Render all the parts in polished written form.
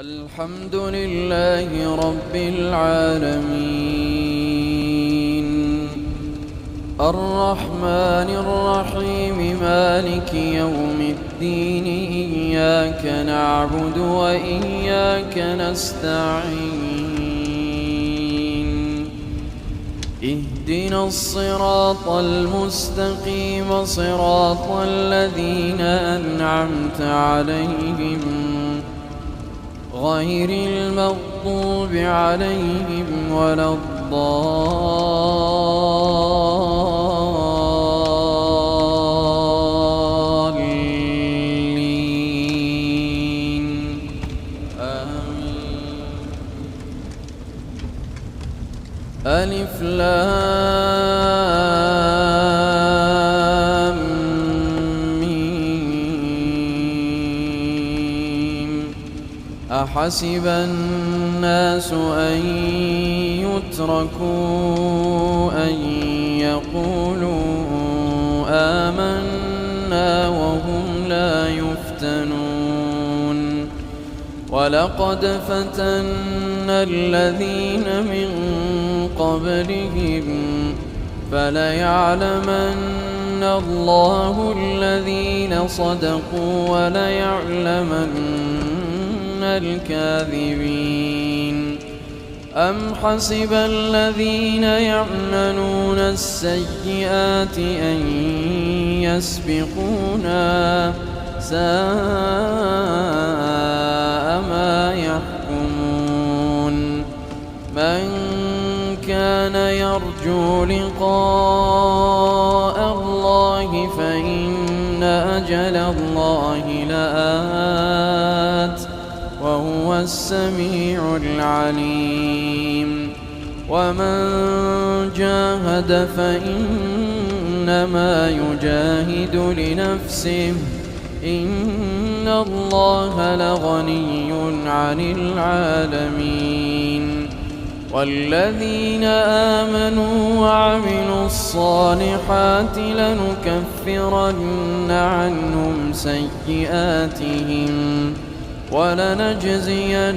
الحمد لله رب العالمين، الرحمن الرحيم، مالك يوم الدين. إياك نعبد وإياك نستعين. اهدنا الصراط المستقيم، صراط الذين أنعمت عليهم غير المغضوب عليهم ولا الضالين. آمين. ألف لام ميم. أحسب الناس أن يتركوا أن يقولوا آمنا وهم لا يفتنون. ولقد فتنا الذين من قبلهم فليعلمن الله الذين صدقوا وليعلمن الكاذبين. أم حسب الذين يعملون السيئات أن يسبقونا، ساء ما يحكمون. من كان يرجو لقاء الله فإن أجل الله لآت، وهو السميع العليم. ومن جاهد فإنما يجاهد لنفسه، إن الله لغني عن العالمين. والذين آمنوا وعملوا الصالحات لنكفرن عنهم سيئاتهم ولنجزينهم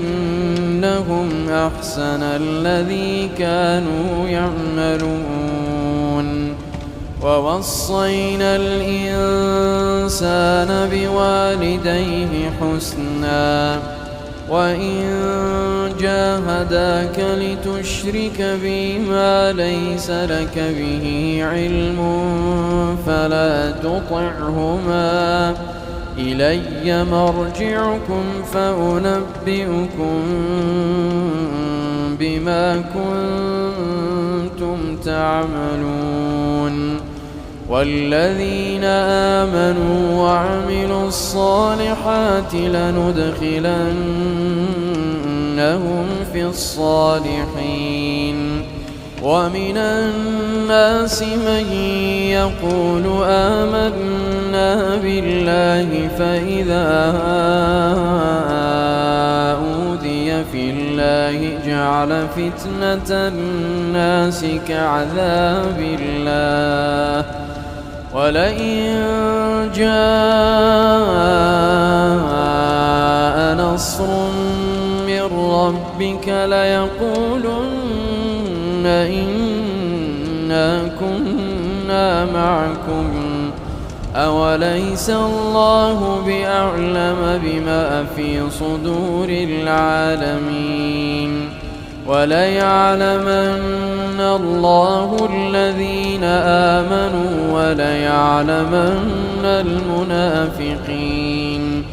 أحسن الذي كانوا يعملون. ووصينا الإنسان بوالديه حسنا، وإن جاهداك لتشرك بي ما ليس لك به علم فلا تطعهما، إلي مرجعكم فأنبئكم بما كنتم تعملون. والذين آمنوا وعملوا الصالحات لندخلنهم في الصالحين. ومن الناس من يقول آمنا بالله فإذا أوذي في الله جعل فتنة الناس كعذاب الله، ولئن جاء نصر من ربك ليقولن إنا كنا معكم أوليس الله بأعلم بما في صدور العالمين. وليعلمن الله الذين آمنوا وليعلمن المنافقين.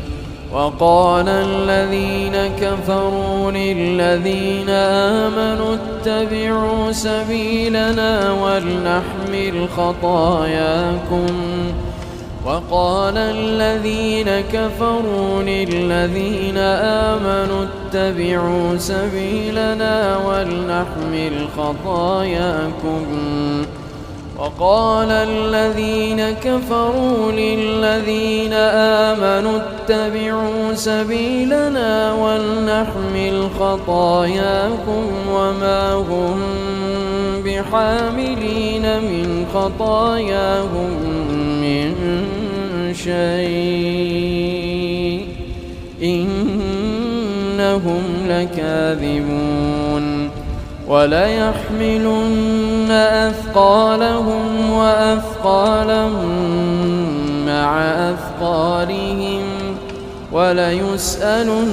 وقال الذين كفروا للذين آمنوا اتبعوا سبيلنا ولنحمل خطاياكم. وقال الذين كفروا للذين آمنوا اتبعوا سبيلنا ولنحمل خطاياكم. وقال الذين كفروا للذين آمنوا اتبعوا سبيلنا ولنحمل خطاياكم وما هم بحاملين من خطاياهم من شيء إن إنهم لكاذبون وليحملن أثقالهم وأثقالا مع أثقالهم وليسألن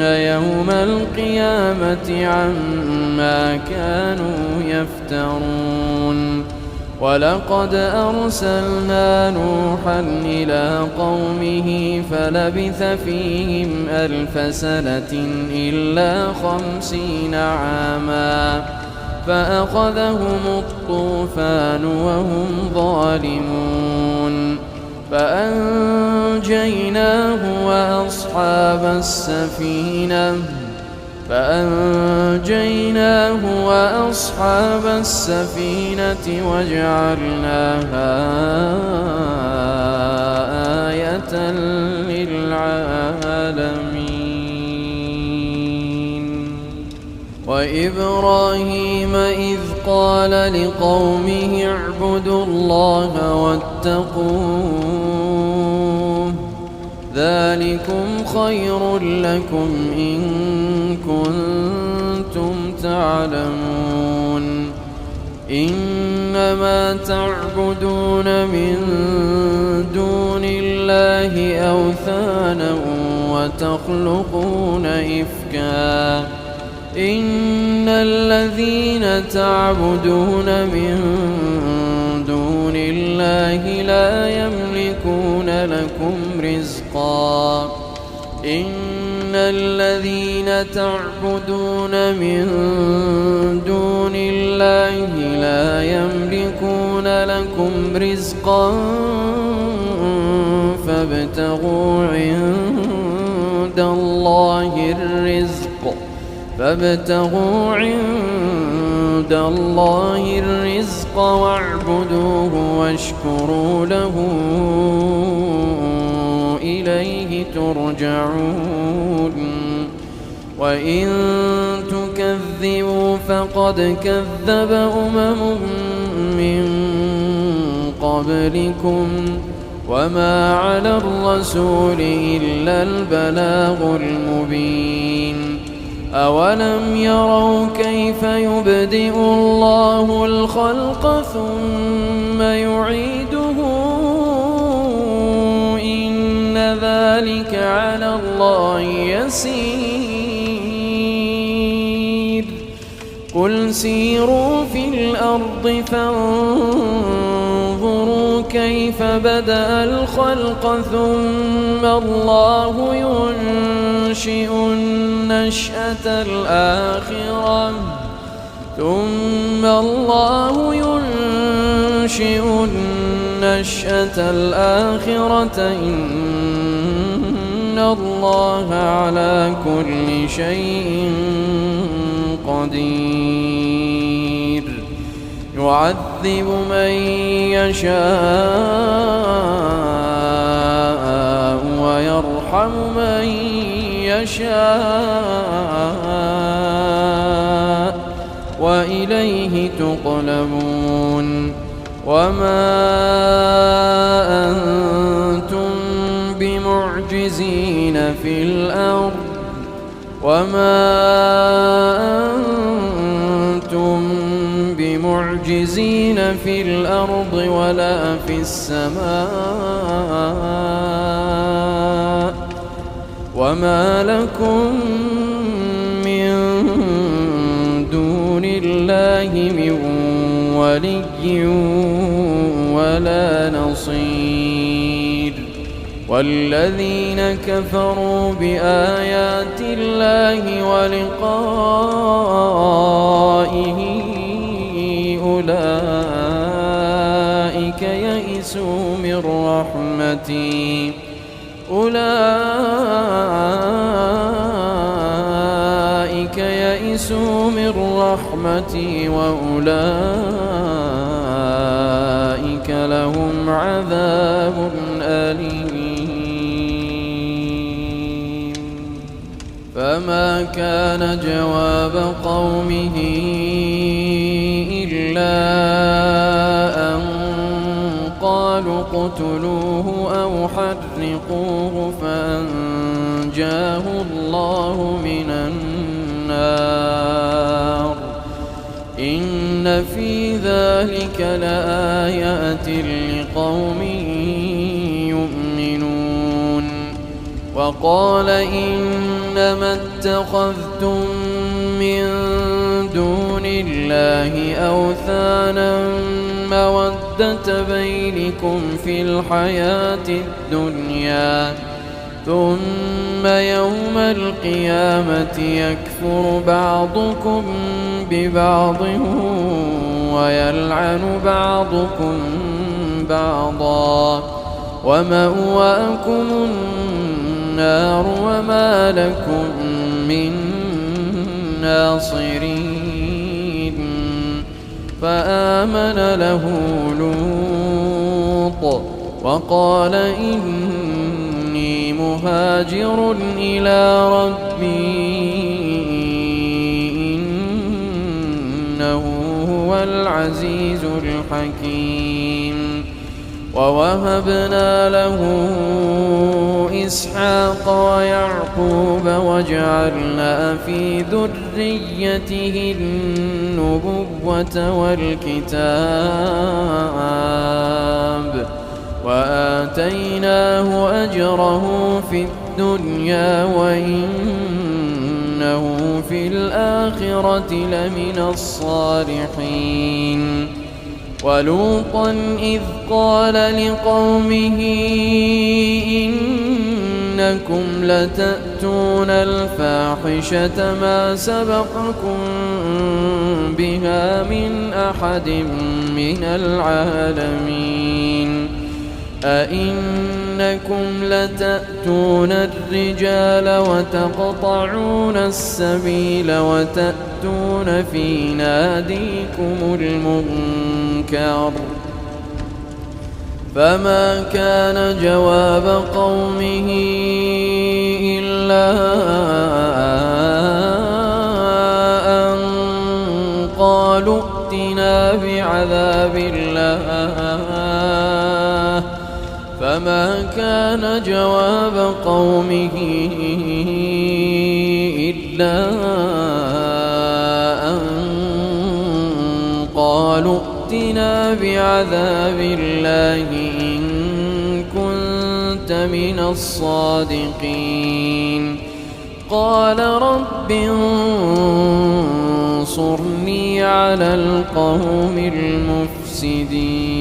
يوم القيامة عما كانوا يفترون ولقد أرسلنا نوحا إلى قومه فلبث فيهم 1000 سنة إلا 50 عاما فأخذهم الطوفان وهم ظالمون فأنجيناه وأصحاب السفينة وجعلناها آية للعالمين وإبراهيم إذ قال لقومه اعبدوا الله واتقوه ذلكم خير لكم إن كنتم تعلمون إنما تعبدون من دون الله أوثانا وتخلقون إفكا إن الذين تعبدون من دون الله لا يملكون لكم رزقا إن الذين تعبدون من دون الله لا يملكون لكم رزقا فابتغوا عند الله الرزق واعبدوه واشكروا له إليه ترجعون وإن تكذبوا فقد كذب من قبلكم وما على الرسول إلا البلاغ المبين أولم يروا كيف يبدئ الله الخلق ثم يعيده إن ذلك على الله يسير قل سيروا في الأرض فانظروا كيف بدأ الخلق ثم الله ينشئ النشأة الآخرة إن الله على كل شيء قدير يعذب من يشاء ويرحم من يشاء وإليه تقلبون وما أنتم بمعجزين في الأرض ولا في السماء وما لكم من دون الله من ولي ولا نصير والذين كفروا بآيات الله ولقائه أولئك يئسوا من رحمتي وأولئك لهم عذاب أليم فما كان جواب قومه إلا أن قالوا اقتلوه أو حرقوه فنجاه الله من النار إن في ذلك لآيات لقوم يؤمنون وقال إنما اتخذتم من دون الله أوثانا مودة بينكم في الحياة الدنيا ثم يوم القيامة يكفر بعضكم ببعض ويلعن بعضكم بعضا ومأواكم النار وما لكم من ناصرين فآمن له لوط وقال إني مهاجر إلى ربي إنه هو العزيز الحكيم ووهبنا له إسحاق ويعقوب وجعلنا في ذريته النبوة والكتاب وآتيناه أجره في الدنيا وإنه في الآخرة لمن الصالحين ولوطا إذ قال لقومه إنكم لتأتون الفاحشة ما سبقكم بها من أحد من العالمين أئنكم لتأتون الرجال وتقطعون السبيل وتأتون في ناديكم المنكر فما كان جواب قومه إلا أن قالوا ائتنا بعذاب الله فما كان جواب قومه إلا أن قالوا ائتنا بعذاب الله إن كنت من الصادقين قال رب انصرني على القوم المفسدين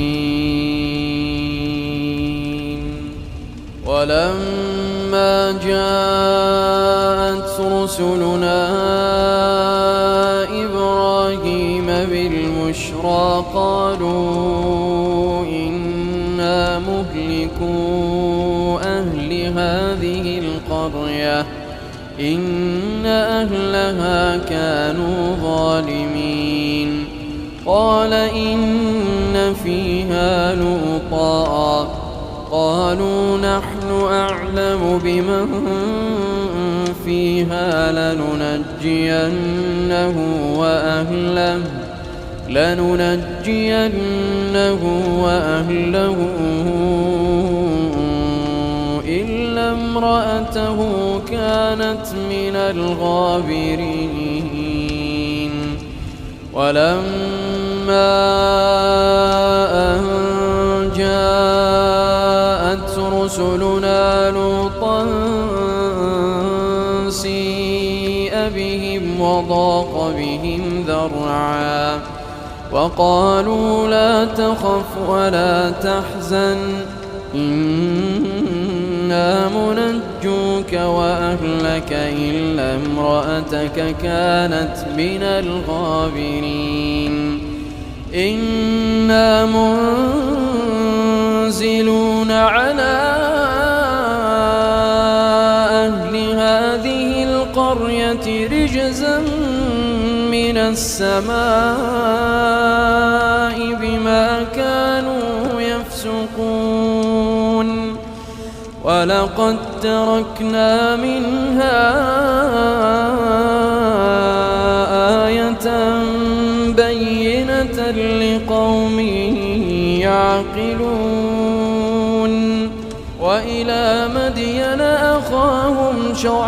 ولما جاءت رسلنا إبراهيم بالبشرى قالوا إنا مهلكو أهل هذه القرية إن أهلها كانوا ظالمين قال إن فيها لوطا قالوا نحن أعلم بمن فيها لننجينه وأهله إلا امرأته كانت من الغابرين ولما أن جاءت رسلنا لوطا سيء بهم وضاق بهم ذرعا وقالوا لا تخف ولا تحزن إنا منجوك وأهلك إلا امرأتك كانت من الغابرين إنا منزلون على أهل هذه القرية رجزا من السماء بما كانوا يفسقون ولقد تركنا منها آية بينة لقوم يعقلون وإلى مدين أخاهم شعيبا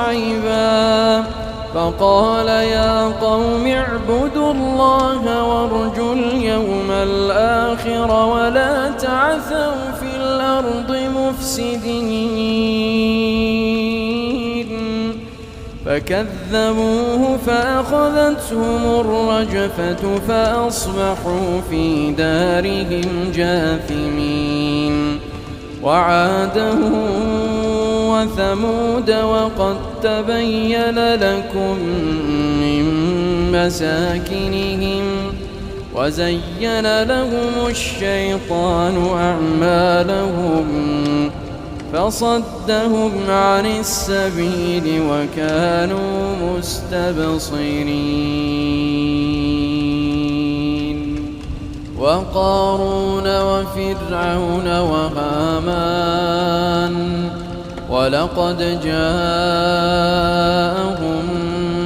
فقال يا قوم اعبدوا الله وارجوا اليوم الآخر ولا تعثوا في الأرض مفسدين فكذبوه فأخذتهم الرجفة فأصبحوا في دارهم جاثمين وعادا وثمود وقد تبين لكم من مساكنهم وزين لهم الشيطان أعمالهم فصدهم عن السبيل وكانوا مستبصرين وقارون وفرعون وهامان ولقد جاءهم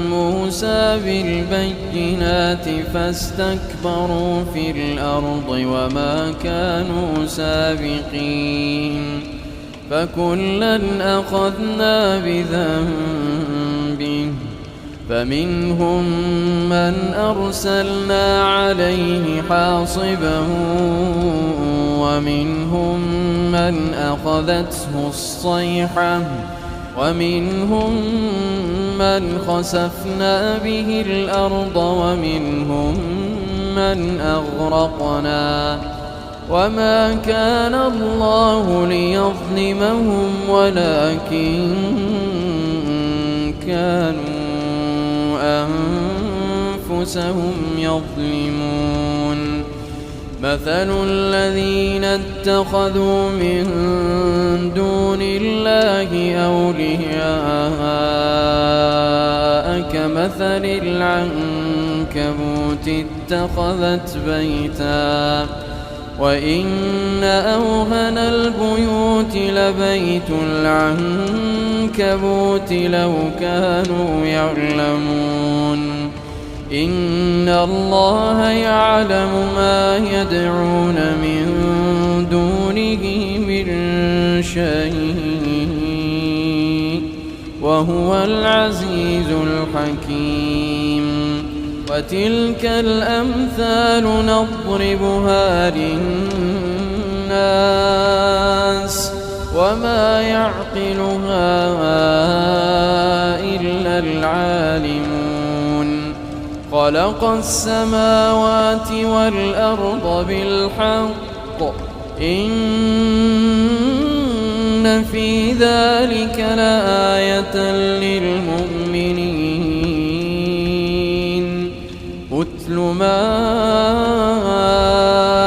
موسى بالبينات فاستكبروا في الأرض وما كانوا سابقين فكلا أخذنا بذنبه فمنهم من أرسلنا عليه حاصبا ومنهم من أخذته الصيحة ومنهم من خسفنا به الأرض ومنهم من أغرقنا وما كان الله ليظلمهم ولكن كانوا أنفسهم يظلمون مثل الذين اتخذوا من دون الله أولياء كمثل العنكبوت اتخذت بيتا وإن أوهن البيوت لبيت العنكبوت لو كانوا يعلمون إن الله يعلم ما يدعون من دونه من شيء وهو العزيز الحكيم وتلك الأمثال نضربها للناس وما يعقلها إلا العالمون خلق السماوات والأرض بالحق إن في ذلك لآية للمؤمنين أتل ما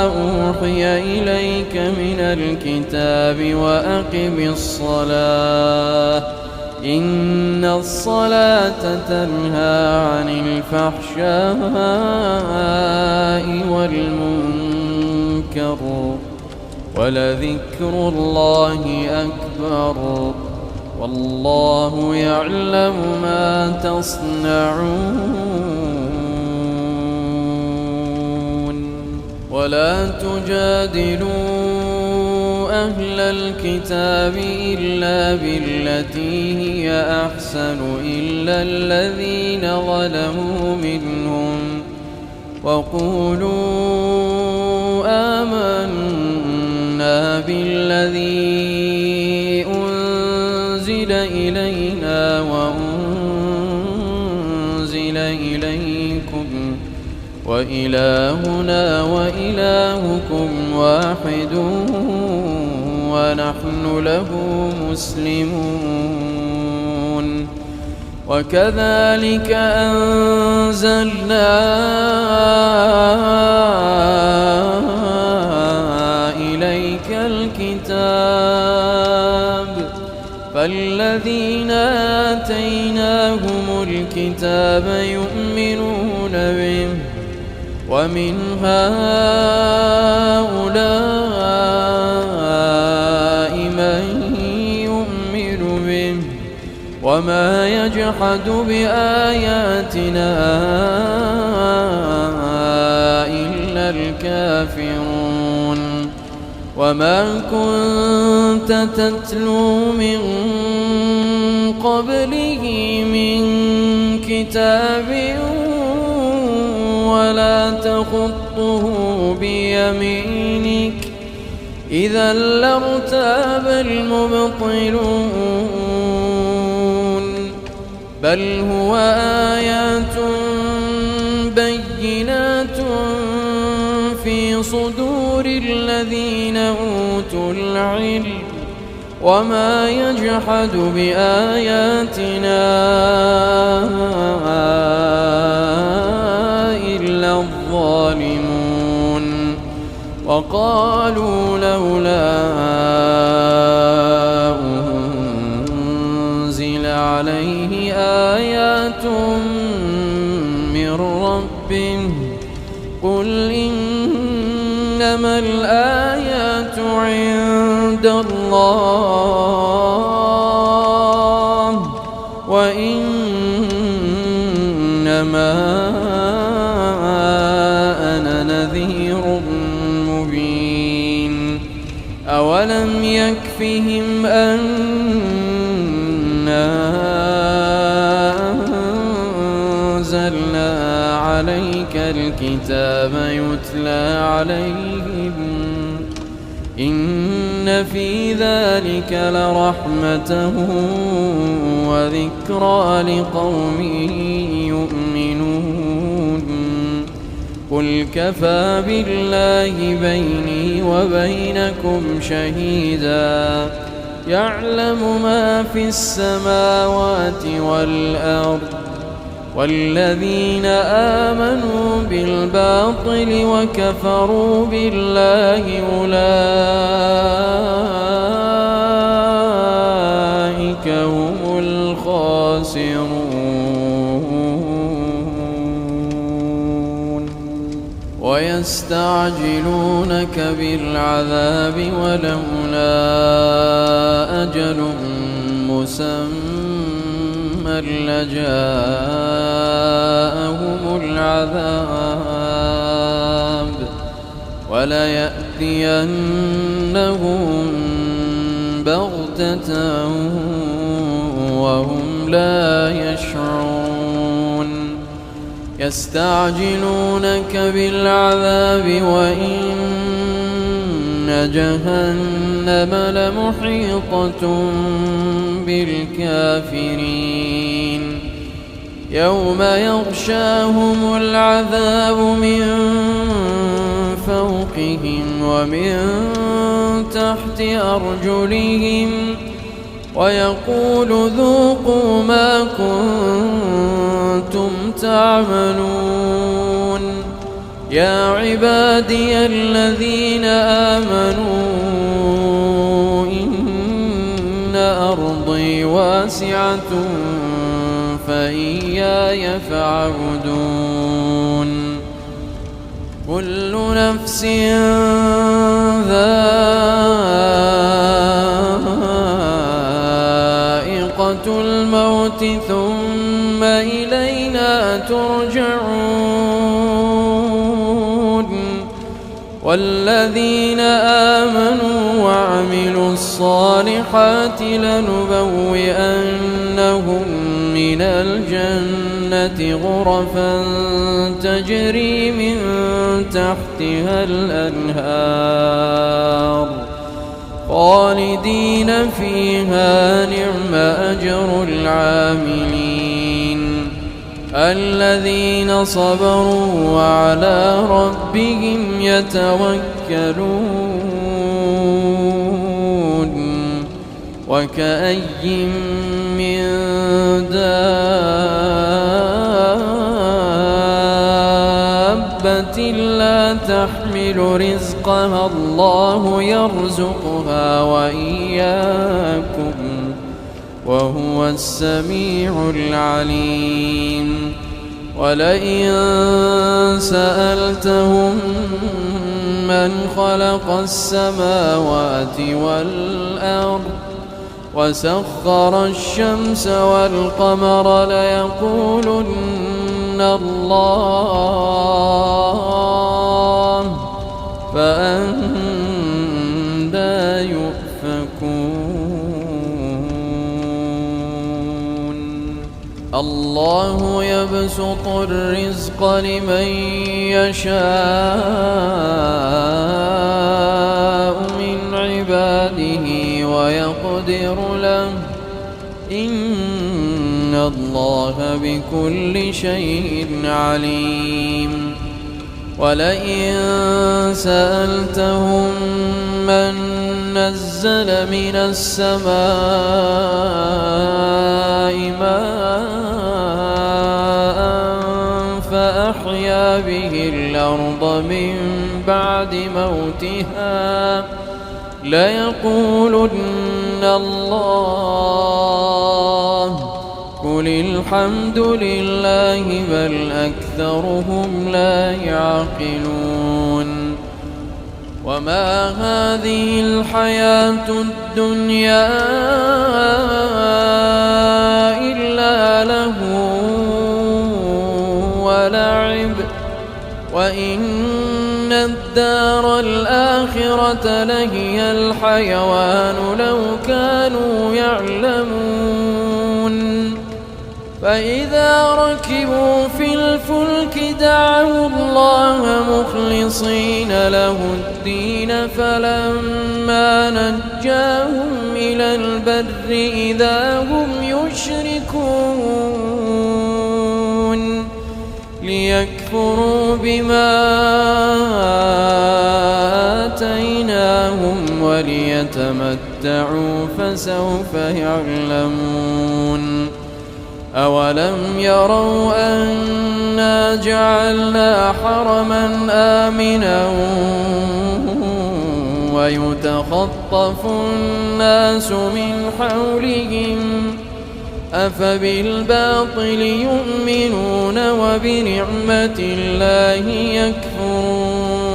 أوحي إليك من الكتاب وأقم الصلاة إن الصلاة تنهى عن الفحشاء والمنكر ولذكر الله أكبر والله يعلم ما تصنعون ولا تجادلوا أهل الكتاب إلا بالتي هي أحسن إلا الذين ظلموا منهم وقولوا آمنا بالذي أنزل إلينا وأنزل إليكم وإلهنا وإلهكم واحد ونحن له مسلمون وكذلك أنزلنا إليك الكتاب فالذين آتيناهم الكتاب يؤمنون به ومن هؤلاء من يؤمن به وما يجحد بآياتنا إلا الكافرون وما كنت تتلو من قبله من كتاب ولا تخطه بيمينك إذا لارتاب المبطلون بل هو آيات بينات في صدور الذين أوتوا العلم وما يجحد بآياتنا إلا الظالمون وقالوا لولا أنزل عليه آيات من ربه قل إنما الآيات عند الله وإنما أنا نذير مبين أولم يكفهم أنا أنزلنا عليك الكتاب يتلى عليهم إن في ذلك لرحمة وذكرى لقوم يؤمنون قل كفى بالله بيني وبينكم شهيدا يعلم ما في السماوات والأرض والذين آمنوا بالباطل وكفروا بالله أولئك هم الخاسرون ويستعجلونك بالعذاب ولولا أجل مسمى لجاءهم العذاب وليأتينهم بغتة وهم لا يشعرون يستعجلونك بالعذاب وإن جهنم لمحيطة بالكافرين يوم يغشاهم العذاب من فوقهم ومن تحت أرجلهم ويقول ذوقوا ما كنتم تعملون يا عبادي الذين آمنوا إن أرضي واسعة فإياي فاعبدون كل نفس ذائقة الموت ثم إلينا ترجعون والذين آمنوا وعملوا الصالحات لنبوئنهم من الجنة غرفا تجري من تحتها الأنهار خالدين فيها نعم أجر العاملين الذين صبروا وعلى ربهم يتوكلون وكأي من دابة لا تحمل رزقها الله يرزقها وإياكم وهو السميع العليم ولئن سألتهم من خلق السماوات والأرض وسخر الشمس والقمر ليقولن الله فأنى يؤفكون الله الله يبسط الرزق لمن يشاء من عباده ويقدر له إن الله بكل شيء عليم ولئن سألتهم من نزل من السماء ماء فأحيا به الأرض من بعد موتها ليقولن الله قل الحمد لله بل أكثرهم لا يعقلون وما هذه الحياة الدنيا إلا لهو ولعب وإن الدار الآخرة لهي الحيوان لو كانوا يعلمون فإذا ركبوا في الفلك دعوا الله مخلصين له الدين فلما نجاهم إلى البر إذا هم يشركون ليكفروا بما آتيناهم وليتمتعوا فسوف يعلمون أولم يروا أنا جعلنا حرما آمنا ويتخطف الناس من حولهم أفبالباطل يؤمنون وبنعمة الله يكفرون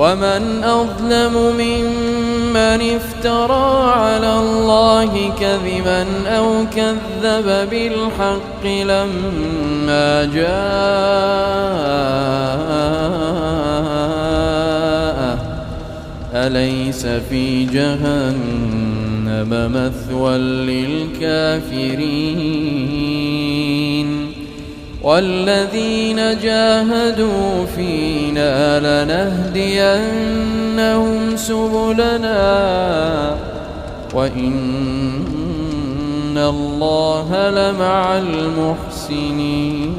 ومن أظلم ممن افترى على الله كذبا أو كذب بالحق لما جاءه أليس في جهنم مثوى للكافرين والذين جاهدوا فينا لنهدينهم سبلنا وإن الله لمع المحسنين